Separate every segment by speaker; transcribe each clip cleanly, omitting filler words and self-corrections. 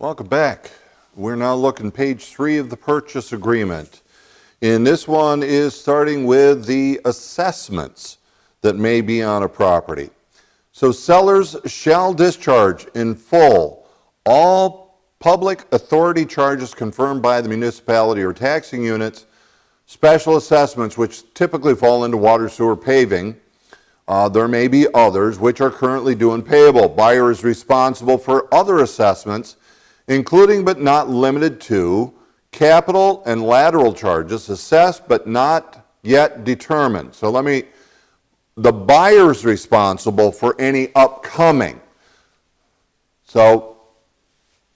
Speaker 1: Welcome back. We're now looking page 3 of the purchase agreement. And this one is starting with the assessments that may be on a property. So sellers shall discharge in full all public authority charges confirmed by the municipality or taxing units, special assessments which typically fall into water, sewer, paving. There may be others which are currently due and payable. Buyer is responsible for other assessments, including but not limited to capital and lateral charges assessed but not yet determined. So the buyer's responsible for any upcoming. So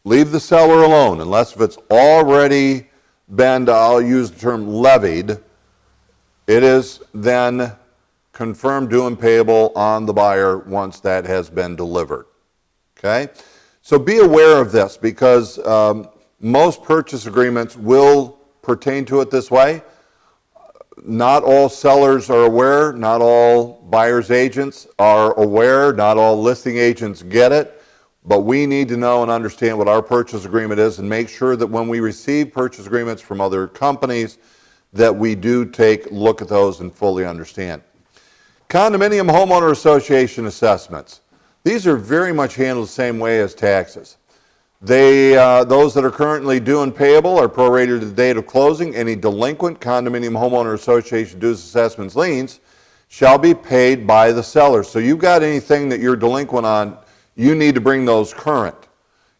Speaker 1: leave the seller alone unless if it's already been, I'll use the term levied, it is then confirmed due and payable on the buyer once that has been delivered. Okay? So be aware of this because most purchase agreements will pertain to it this way. Not all sellers are aware, not all buyer's agents are aware, not all listing agents get it, but we need to know and understand what our purchase agreement is and make sure that when we receive purchase agreements from other companies that we do take a look at those and fully understand. Condominium homeowner association assessments. These are very much handled the same way as taxes. Those that are currently due and payable are prorated to the date of closing. Any delinquent condominium homeowner association dues, assessments, liens shall be paid by the seller. So you've got anything that you're delinquent on, you need to bring those current.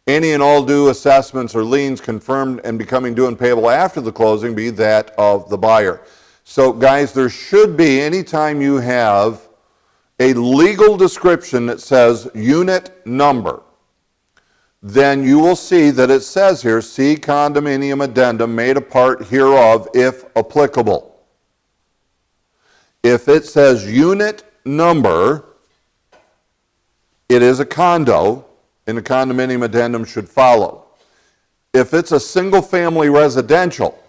Speaker 1: Any and all due assessments or liens confirmed and becoming due and payable after the closing be that of the buyer. So guys, there should be, anytime you have a legal description that says unit number, then you will see that it says here, see condominium addendum made a part hereof if applicable. If it says unit number, it is a condo, and a condominium addendum should follow. If it's a single family residential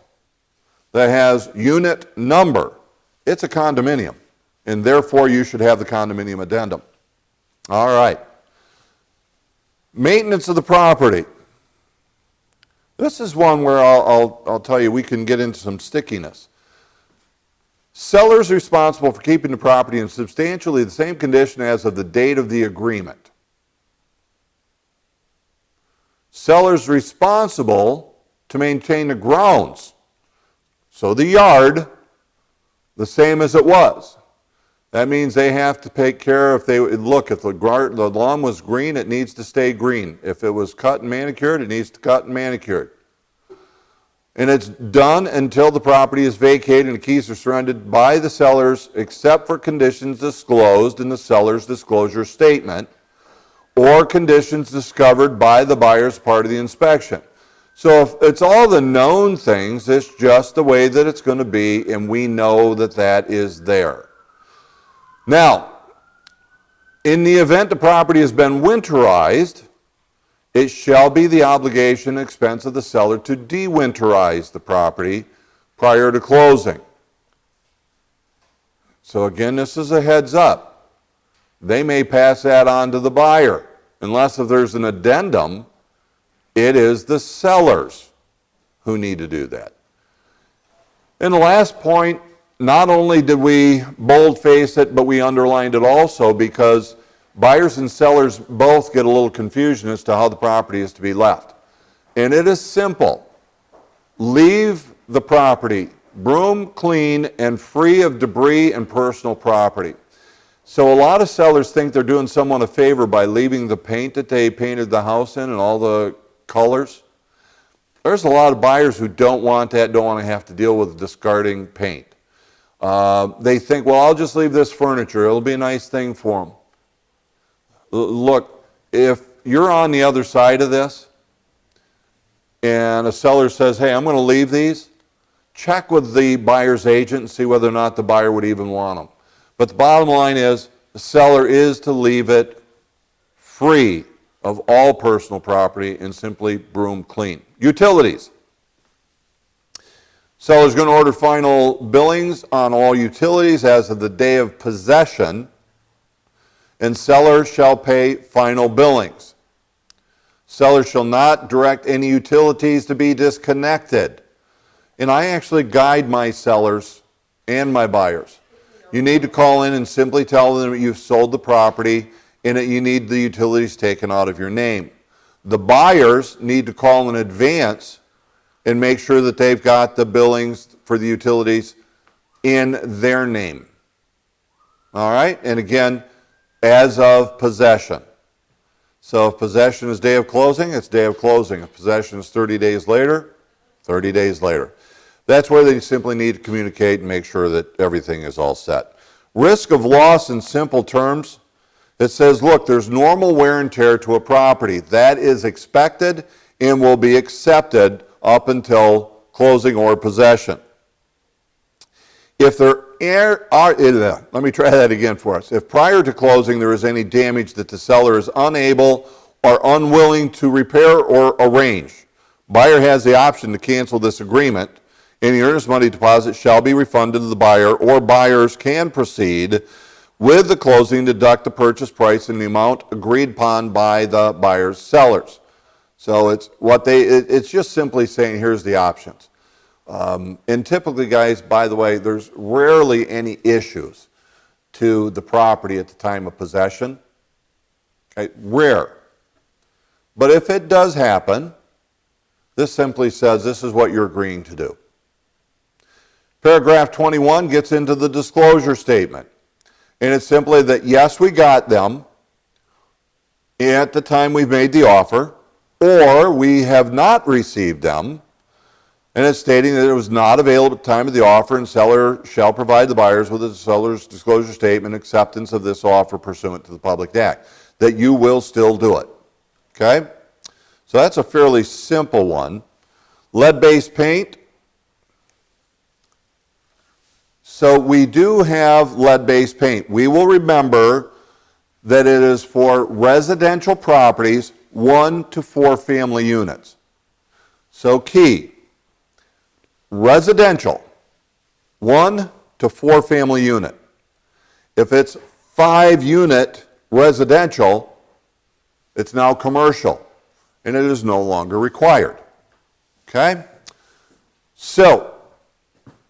Speaker 1: that has unit number, it's a condominium, and therefore you should have the condominium addendum. All right. Maintenance of the property. This is one where I'll tell you we can get into some stickiness. Sellers responsible for keeping the property in substantially the same condition as of the date of the agreement. Sellers responsible to maintain the grounds. So the yard, the same as it was. That means they have to take care if the lawn was green, it needs to stay green. If it was cut and manicured, it needs to cut and manicured. And it's done until the property is vacated and the keys are surrendered by the sellers except for conditions disclosed in the seller's disclosure statement or conditions discovered by the buyer's part of the inspection. So if it's all the known things, it's just the way that it's going to be, and we know that that is there. Now, in the event the property has been winterized, it shall be the obligation and expense of the seller to de-winterize the property prior to closing. So again, this is a heads up. They may pass that on to the buyer. Unless if there's an addendum, it is the sellers who need to do that. And the last point, not only did we boldface it, but we underlined it also because buyers and sellers both get a little confusion as to how the property is to be left. And it is simple. Leave the property broom clean and free of debris and personal property. So a lot of sellers think they're doing someone a favor by leaving the paint that they painted the house in and all the colors. There's a lot of buyers who don't want that, don't want to have to deal with discarding paint. They think, well, I'll just leave this furniture. It'll be a nice thing for them. Look, if you're on the other side of this and a seller says, hey, I'm going to leave these, check with the buyer's agent and see whether or not the buyer would even want them. But the bottom line is the seller is to leave it free of all personal property and simply broom clean. Utilities. Seller's going to order final billings on all utilities as of the day of possession, and seller shall pay final billings. Seller shall not direct any utilities to be disconnected. And I actually guide my sellers and my buyers. You need to call in and simply tell them that you've sold the property and that you need the utilities taken out of your name. The buyers need to call in advance and make sure that they've got the billings for the utilities in their name. All right? And again, as of possession. So if possession is day of closing, it's day of closing. If possession is 30 days later, 30 days later. That's where they simply need to communicate and make sure that everything is all set. Risk of loss in simple terms, it says, look, there's normal wear and tear to a property. That is expected and will be accepted up until closing or possession. If there let me try that again for us. If prior to closing there is any damage that the seller is unable or unwilling to repair or arrange, buyer has the option to cancel this agreement. Any earnest money deposit shall be refunded to the buyer, or buyers can proceed with the closing, deduct the purchase price and the amount agreed upon by the buyer's sellers. So it's just simply saying here's the options. And typically, guys, by the way, there's rarely any issues to the property at the time of possession. Okay? Rare. But if it does happen, this simply says this is what you're agreeing to do. Paragraph 21 gets into the disclosure statement. And it's simply that, yes, we got them at the time we made the offer, or we have not received them. And it's stating that it was not available at the time of the offer, and seller shall provide the buyers with the seller's disclosure statement acceptance of this offer pursuant to the Public Act, that you will still do it. Okay? So that's a fairly simple one. Lead-based paint. So we do have lead-based paint. We will remember that it is for residential properties, 1 to 4 family units. So key. Residential, 1 to 4 family unit. If it's 5 unit residential, it's now commercial, and it is no longer required. Okay? So,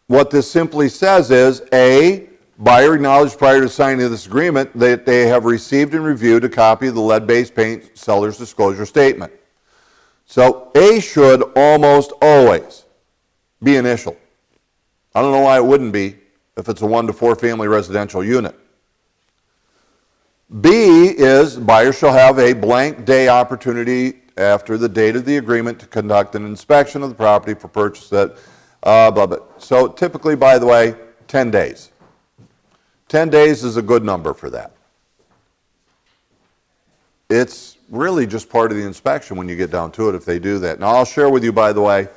Speaker 1: what this simply says is, A, buyer acknowledged prior to signing this agreement that they have received and reviewed a copy of the lead-based paint seller's disclosure statement. So, A should almost always be initialed. I don't know why it wouldn't be if it's a 1 to 4 family residential unit. B is buyer shall have a blank day opportunity after the date of the agreement to conduct an inspection of the property for purchase that blah, blah. So typically, by the way, 10 days. 10 days is a good number for that. It's really just part of the inspection when you get down to it if they do that. Now, I'll share with you, by the way,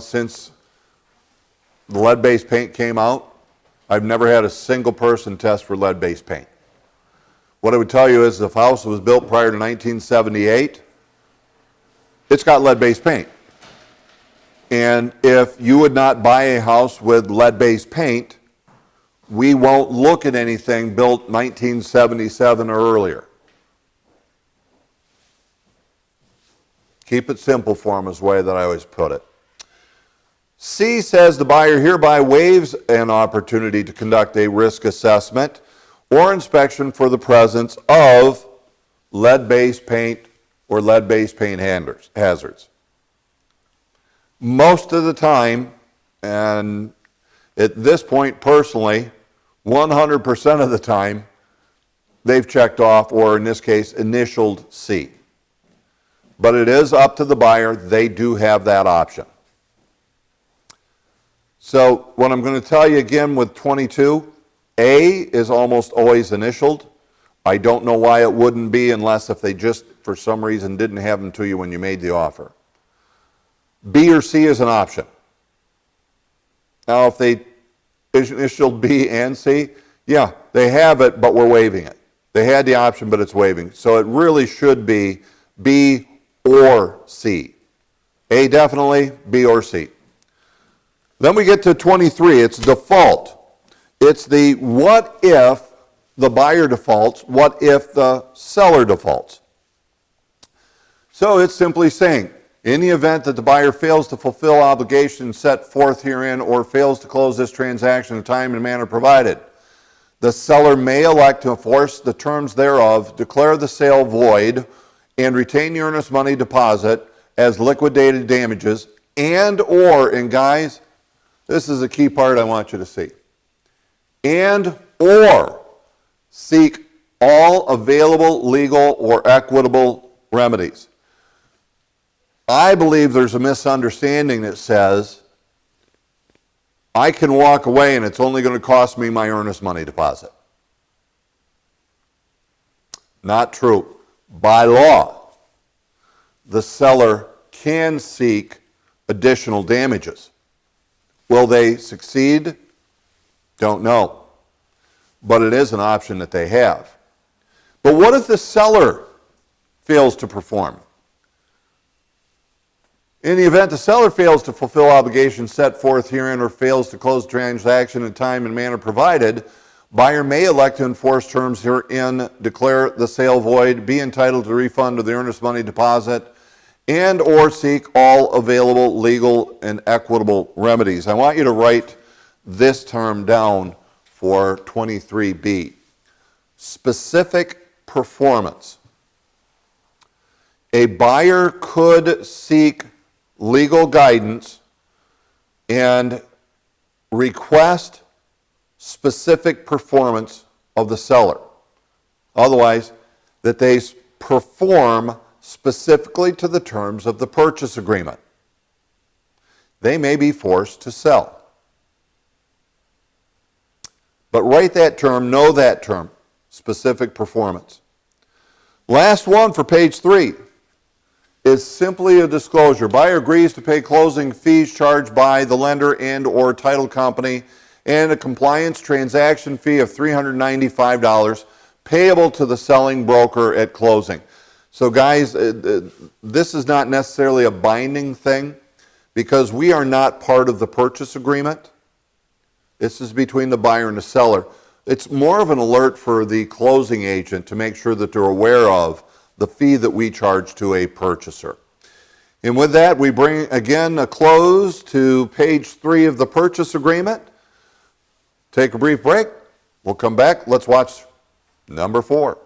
Speaker 1: since the lead-based paint came out, I've never had a single person test for lead-based paint. What I would tell you is if a house was built prior to 1978, it's got lead-based paint. And if you would not buy a house with lead-based paint, we won't look at anything built 1977 or earlier. Keep it simple for them is the way that I always put it. C says the buyer hereby waives an opportunity to conduct a risk assessment or inspection for the presence of lead-based paint or lead-based paint hazards. Most of the time, and at this point personally, 100% of the time, they've checked off, or in this case, initialed C. But it is up to the buyer. They do have that option. So what I'm going to tell you again with 22, A is almost always initialed. I don't know why it wouldn't be unless if they just, for some reason, didn't have them to you when you made the offer. B or C is an option. Now, if they initialed B and C, yeah, they have it, but we're waiving it. They had the option, but it's waiving. So it really should be B or C. A definitely, B or C. Then we get to 23. It's default. It's the what if the buyer defaults, what if the seller defaults. So it's simply saying, in the event that the buyer fails to fulfill obligations set forth herein or fails to close this transaction in time and manner provided, the seller may elect to enforce the terms thereof, declare the sale void, and retain the earnest money deposit as liquidated damages, and guys, this is a key part I want you to see, and or seek all available legal or equitable remedies. I believe there's a misunderstanding that says I can walk away and it's only going to cost me my earnest money deposit. Not true. By law, the seller can seek additional damages. Will they succeed? Don't know. But it is an option that they have. But what if the seller fails to perform? In the event the seller fails to fulfill obligations set forth herein or fails to close the transaction in time and manner provided, buyer may elect to enforce terms herein, declare the sale void, be entitled to refund of the earnest money deposit, and or seek all available legal and equitable remedies. I want you to write this term down for 23B. Specific performance. A buyer could seek legal guidance and request specific performance of the seller. Otherwise, that they perform specifically to the terms of the purchase agreement. They may be forced to sell. But write that term, know that term, specific performance. Last one for page 3. Is simply a disclosure. Buyer agrees to pay closing fees charged by the lender and or title company and a compliance transaction fee of $395 payable to the selling broker at closing. So guys, this is not necessarily a binding thing because we are not part of the purchase agreement. This is between the buyer and the seller. It's more of an alert for the closing agent to make sure that they're aware of the fee that we charge to a purchaser. And with that, we bring again a close to page 3 of the purchase agreement. Take a brief break. We'll come back. Let's watch number 4.